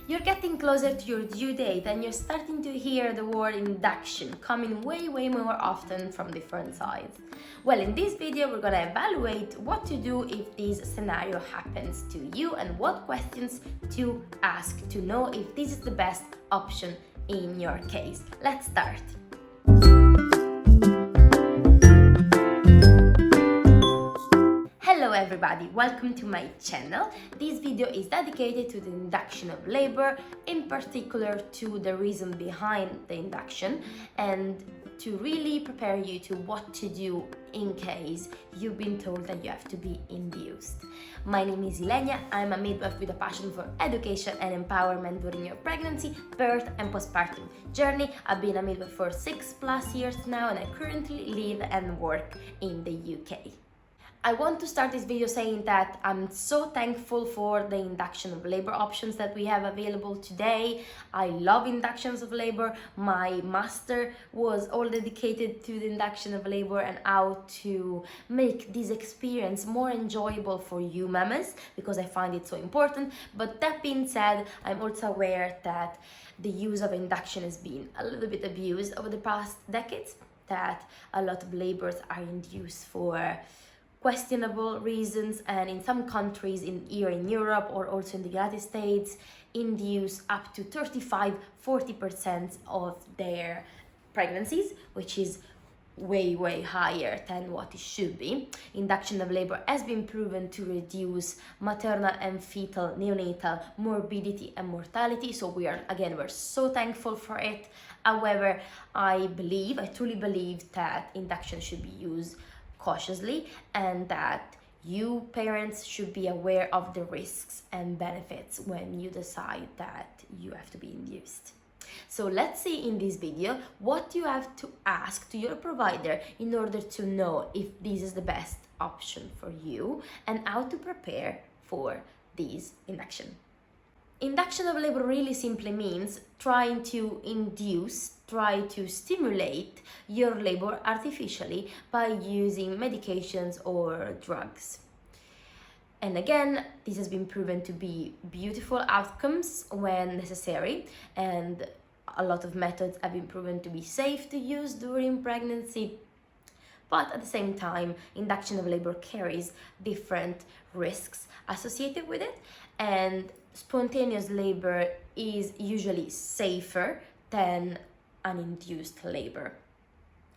You're getting closer to your due date and you're starting to hear the word induction coming way more often from different sides. Well, in this video, we're gonna evaluate what to do if this scenario happens to you and what questions to ask to know if this is the best option in your case. Let's start. Hello everybody, welcome to my channel. This video is dedicated to the induction of labor, in particular to the reason behind the induction and to really prepare you to what to do in case you've been told that you have to be induced. My name is Ilenia, I'm a midwife with a passion for education and empowerment during your pregnancy, birth and postpartum journey. I've been a midwife for 6+ years now and I currently live and work in the UK. I want to start this video saying that I'm so thankful for the induction of labor options that we have available today. I love inductions of labor. My master was all dedicated to the induction of labor and how to make this experience more enjoyable for you mamas, because I find it so important. But that being said, I'm also aware that the use of induction has been a little bit abused over the past decades, that a lot of labors are induced for questionable reasons, and in some countries here in Europe or also in the United States induce up to 35-40% of their pregnancies, which is way higher than what it should be. Induction of labor has been proven to reduce maternal and fetal neonatal morbidity and mortality, so we're so thankful for it. However, I truly believe that induction should be used cautiously and that you parents should be aware of the risks and benefits when you decide that you have to be induced. So let's see in this video what you have to ask to your provider in order to know if this is the best option for you and how to prepare for this induction. Induction of labor really simply means try to stimulate your labor artificially by using medications or drugs. And again, this has been proven to be beautiful outcomes when necessary, and a lot of methods have been proven to be safe to use during pregnancy. But at the same time, induction of labor carries different risks associated with it, and spontaneous labor is usually safer than uninduced labor.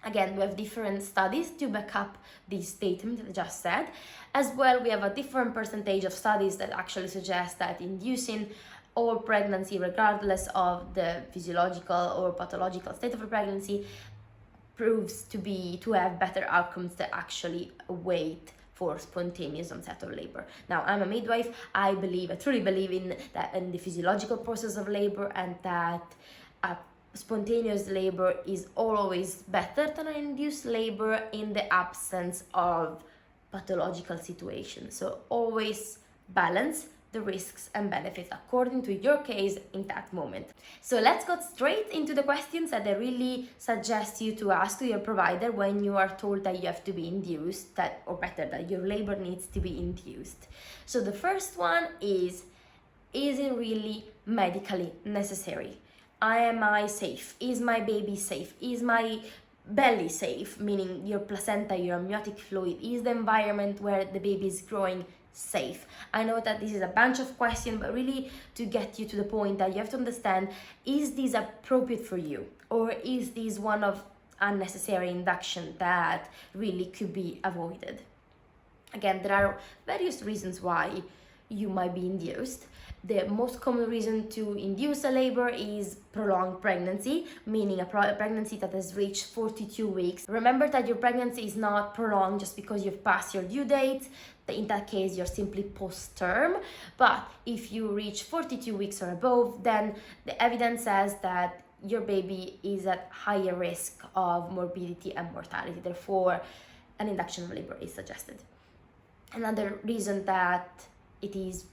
Again, we have different studies to back up this statement that I just said. As well, we have a different percentage of studies that actually suggest that inducing all pregnancy, regardless of the physiological or pathological state of the pregnancy, proves to have better outcomes than actually wait for spontaneous onset of labor. Now, I'm a midwife. I truly believe in the physiological process of labor, and that spontaneous labor is always better than an induced labor in the absence of pathological situations. So always balance the risks and benefits according to your case in that moment. So let's go straight into the questions that I really suggest you to ask to your provider when you are told that you have to be induced, that your labor needs to be induced. So the first one is it really medically necessary? Am I safe? Is my baby safe? Is my belly safe? Meaning your placenta, your amniotic fluid. Is the environment where the baby is growing safe? I know that this is a bunch of questions, but really to get you to the point that you have to understand, is this appropriate for you? Or is this one of unnecessary induction that really could be avoided? Again, there are various reasons why you might be induced. The most common reason to induce a labor is prolonged pregnancy, meaning a pregnancy that has reached 42 weeks. Remember that your pregnancy is not prolonged just because you've passed your due date. In that case, you're simply post-term. But if you reach 42 weeks or above, then the evidence says that your baby is at higher risk of morbidity and mortality. Therefore, an induction of labor is suggested. Another reason that it is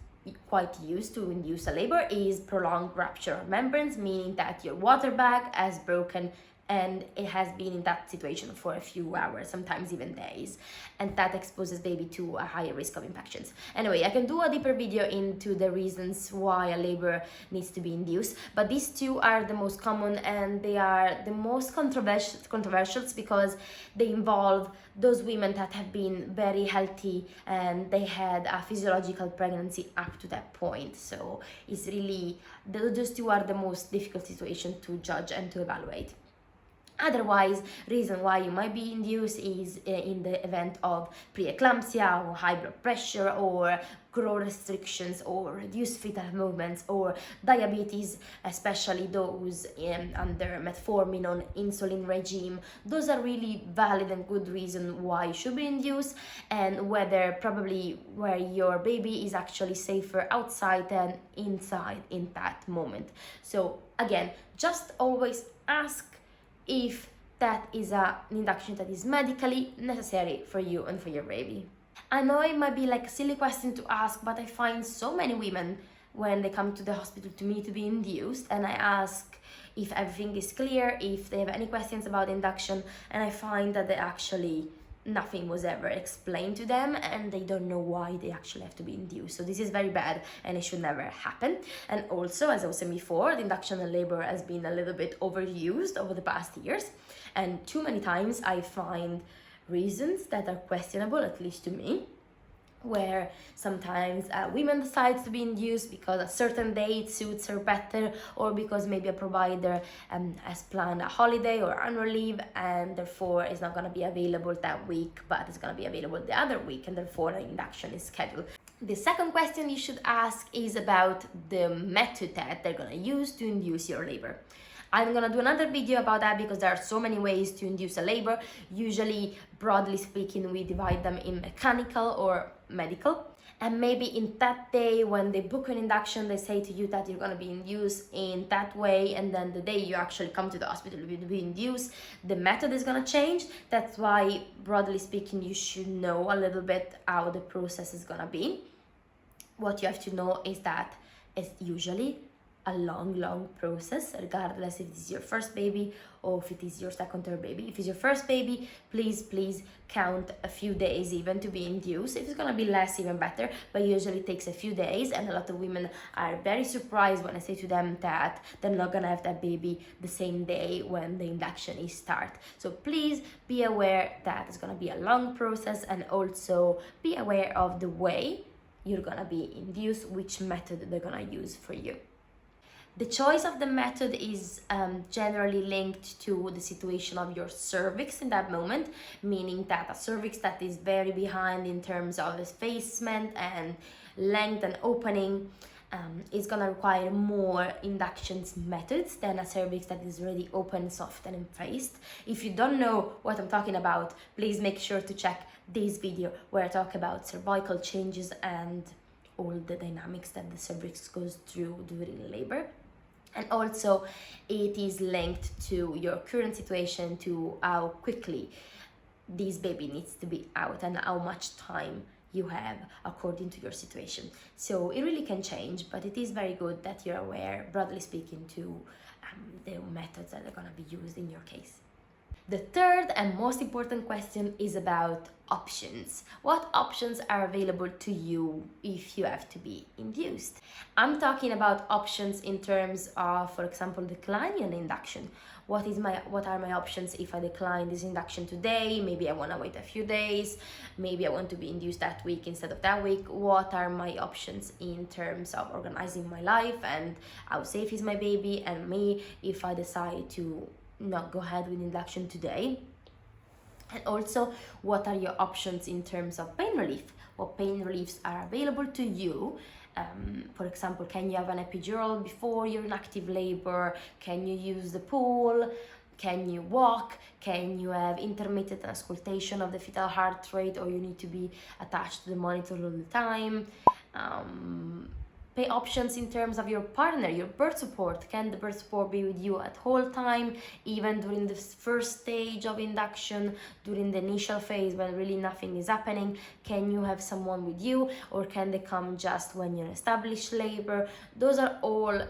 quite used to induce a labor is prolonged rupture of membranes, meaning that your water bag has broken and it has been in that situation for a few hours, sometimes even days, and that exposes baby to a higher risk of infections. Anyway, I can do a deeper video into the reasons why a labor needs to be induced, but these two are the most common and they are the most controversial because they involve those women that have been very healthy and they had a physiological pregnancy up to that point. So it's really, those two are the most difficult situation to judge and to evaluate. Otherwise, reason why you might be induced is in the event of preeclampsia or high blood pressure or growth restrictions or reduced fetal movements or diabetes, especially those under metformin on insulin regime. Those are really valid and good reason why you should be induced, and whether probably where your baby is actually safer outside than inside in that moment. So again, just always ask if that is an induction that is medically necessary for you and for your baby. I know it might be like a silly question to ask, but I find so many women when they come to the hospital to me to be induced, and I ask if everything is clear, if they have any questions about induction, and I find that they actually nothing was ever explained to them and they don't know why they actually have to be induced. So this is very bad and it should never happen. And also, as I was saying before, the induction and labor has been a little bit overused over the past years, and too many times I find reasons that are questionable, at least to me, where sometimes women decide to be induced because a certain date suits her better, or because maybe a provider has planned a holiday or annual leave and therefore is not going to be available that week, but it's going to be available the other week, and therefore an induction is scheduled. The second question you should ask is about the method that they're going to use to induce your labor. I'm gonna do another video about that because there are so many ways to induce a labor. Usually, broadly speaking, we divide them in mechanical or medical. And maybe in that day when they book an induction, they say to you that you're gonna be induced in that way, and then the day you actually come to the hospital to be induced, the method is gonna change. That's why, broadly speaking, you should know a little bit how the process is gonna be. What you have to know is that it's usually a long process, regardless if it is your first baby or if it is your second or third baby. If it's your first baby, please count a few days even to be induced. If it's gonna be less, even better, but usually it takes a few days, and a lot of women are very surprised when I say to them that they're not gonna have that baby the same day when the induction is start. So please be aware that it's gonna be a long process, and also be aware of the way you're gonna be induced, which method they're gonna use for you. The choice of the method is generally linked to the situation of your cervix in that moment, meaning that a cervix that is very behind in terms of effacement and length and opening is gonna require more inductions methods than a cervix that is already open, soft and effaced. If you don't know what I'm talking about, please make sure to check this video where I talk about cervical changes and all the dynamics that the cervix goes through during labor. And also it is linked to your current situation, to how quickly this baby needs to be out and how much time you have according to your situation. So it really can change, but it is very good that you're aware, broadly speaking, to the methods that are going to be used in your case. The third and most important question is about options. What options are available to you if you have to be induced? I'm talking about options in terms of, for example, declining an induction. What are my options if I decline this induction today? Maybe I want to wait a few days. Maybe I want to be induced that week instead of that week. What are my options in terms of organizing my life, and how safe is my baby and me if I decide to not go ahead with induction today? And also, what are your options in terms of pain relief? What pain reliefs are available to you? For example, can you have an epidural before you're in active labor? Can you use the pool? Can you walk? Can you have intermittent auscultation of the fetal heart rate, or you need to be attached to the monitor all the time? Pay options in terms of your partner, your birth support. Can the birth support be with you at whole time, even during the first stage of induction, during the initial phase when really nothing is happening? Can you have someone with you, or can they come just when you're established labor? Those are all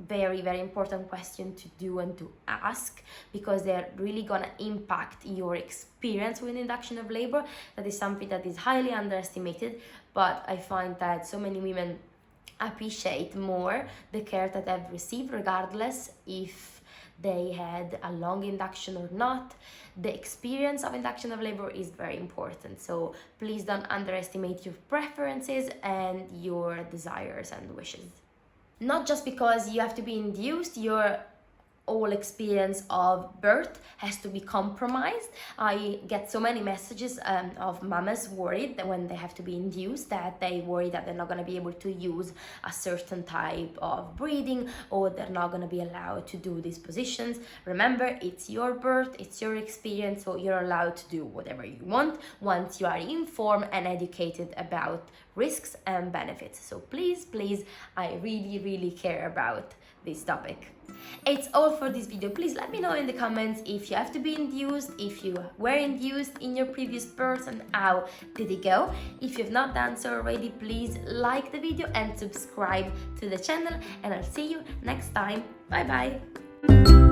very, very important question to do and to ask, because they're really gonna impact your experience with induction of labor. That is something that is highly underestimated, but I find that so many women appreciate more the care that they've received, regardless if they had a long induction or not. The experience of induction of labor is very important, so please don't underestimate your preferences and your desires and wishes. Not just because you have to be induced, your whole experience of birth has to be compromised. I get so many messages of mamas worried that when they have to be induced, that they worry that they're not going to be able to use a certain type of breathing, or they're not going to be allowed to do these positions. Remember, it's your birth, it's your experience, so you're allowed to do whatever you want once you are informed and educated about risks and benefits. So please, I really care about this topic. It's all for this video. Please let me know in the comments if you have to be induced, if you were induced in your previous birth, and how did it go. If you've not done so already, please like the video and subscribe to the channel, and I'll see you next time. Bye bye.